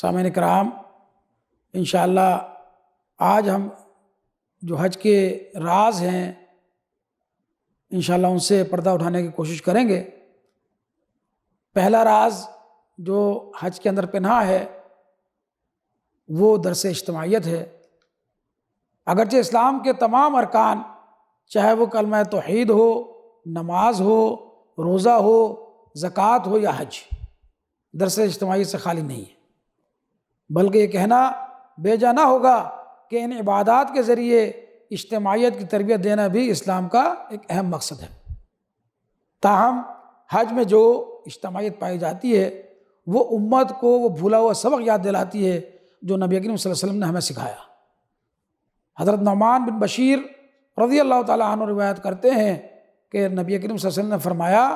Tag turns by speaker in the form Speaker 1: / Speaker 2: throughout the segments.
Speaker 1: سامعین کرام، انشاءاللہ آج ہم جو حج کے راز ہیں انشاءاللہ ان سے پردہ اٹھانے کی کوشش کریں گے۔ پہلا راز جو حج کے اندر پنہا ہے وہ درس اجتماعیت ہے۔ اگرچہ اسلام کے تمام ارکان، چاہے وہ کلمہ توحید ہو، نماز ہو، روزہ ہو، زکوٰۃ ہو یا حج، درس اجتماعیت سے خالی نہیں ہے، بلکہ یہ کہنا بے جا نہ ہوگا کہ ان عبادات کے ذریعے اجتماعیت کی تربیت دینا بھی اسلام کا ایک اہم مقصد ہے۔ تاہم حج میں جو اجتماعیت پائی جاتی ہے وہ امت کو وہ بھولا ہوا سبق یاد دلاتی ہے جو نبی کریم صلی اللہ علیہ وسلم نے ہمیں سکھایا۔ حضرت نعمان بن بشیر رضی اللہ تعالیٰ عنہ روایت کرتے ہیں کہ نبی کریم صلی اللہ علیہ وسلم نے فرمایا،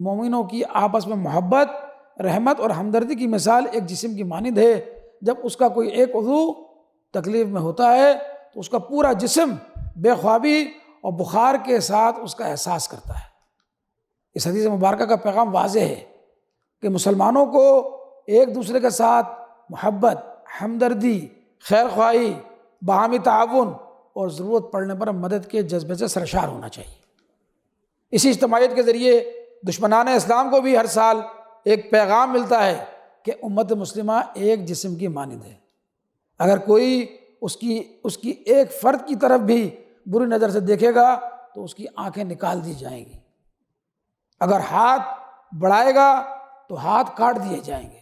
Speaker 1: مومنوں کی آپس میں محبت، رحمت اور ہمدردی کی مثال ایک جسم کی مانند ہے۔ جب اس کا کوئی ایک عضو تکلیف میں ہوتا ہے تو اس کا پورا جسم بے خوابی اور بخار کے ساتھ اس کا احساس کرتا ہے۔ اس حدیث مبارکہ کا پیغام واضح ہے کہ مسلمانوں کو ایک دوسرے کے ساتھ محبت، ہمدردی، خیر خواہی، باہمی تعاون اور ضرورت پڑنے پر مدد کے جذبے سے سرشار ہونا چاہیے۔ اسی اجتماعیت کے ذریعے دشمنان اسلام کو بھی ہر سال ایک پیغام ملتا ہے کہ امت مسلمہ ایک جسم کی مانند ہے۔ اگر کوئی اس کی ایک فرد کی طرف بھی بری نظر سے دیکھے گا تو اس کی آنکھیں نکال دی جائیں گی، اگر ہاتھ بڑھائے گا تو ہاتھ کاٹ دیے جائیں گے،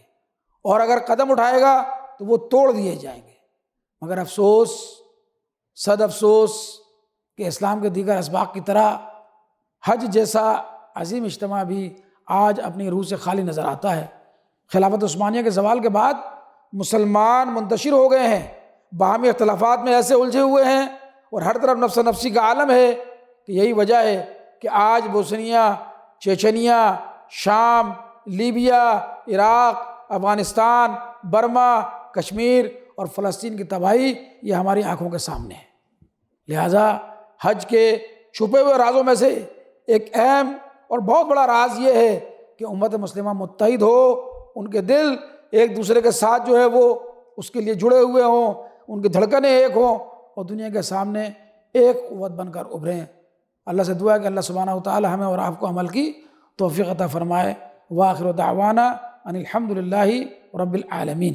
Speaker 1: اور اگر قدم اٹھائے گا تو وہ توڑ دیے جائیں گے۔ مگر افسوس، صد افسوس کہ اسلام کے دیگر اسباق کی طرح حج جیسا عظیم اجتماع بھی آج اپنی روح سے خالی نظر آتا ہے۔ خلافت عثمانیہ کے زوال کے بعد مسلمان منتشر ہو گئے ہیں، باہمی اختلافات میں ایسے الجھے ہوئے ہیں اور ہر طرف نفس نفسی کا عالم ہے کہ یہی وجہ ہے کہ آج بوسنیا، چیچنیا، شام، لیبیا، عراق، افغانستان، برما، کشمیر اور فلسطین کی تباہی یہ ہماری آنکھوں کے سامنے ہے۔ لہٰذا حج کے چھپے ہوئے رازوں میں سے ایک اہم اور بہت بڑا راز یہ ہے کہ امت مسلمہ متحد ہو، ان کے دل ایک دوسرے کے ساتھ جو ہے وہ اس کے لیے جڑے ہوئے ہوں، ان کی دھڑکنیں ایک ہوں اور دنیا کے سامنے ایک قوت بن کر ابھریں۔ اللہ سے دعا ہے کہ اللہ سبحانہ وتعالی ہمیں اور آپ کو عمل کی توفیق عطا فرمائے۔ وآخر دعوانا ان الحمد للہ رب العالمین۔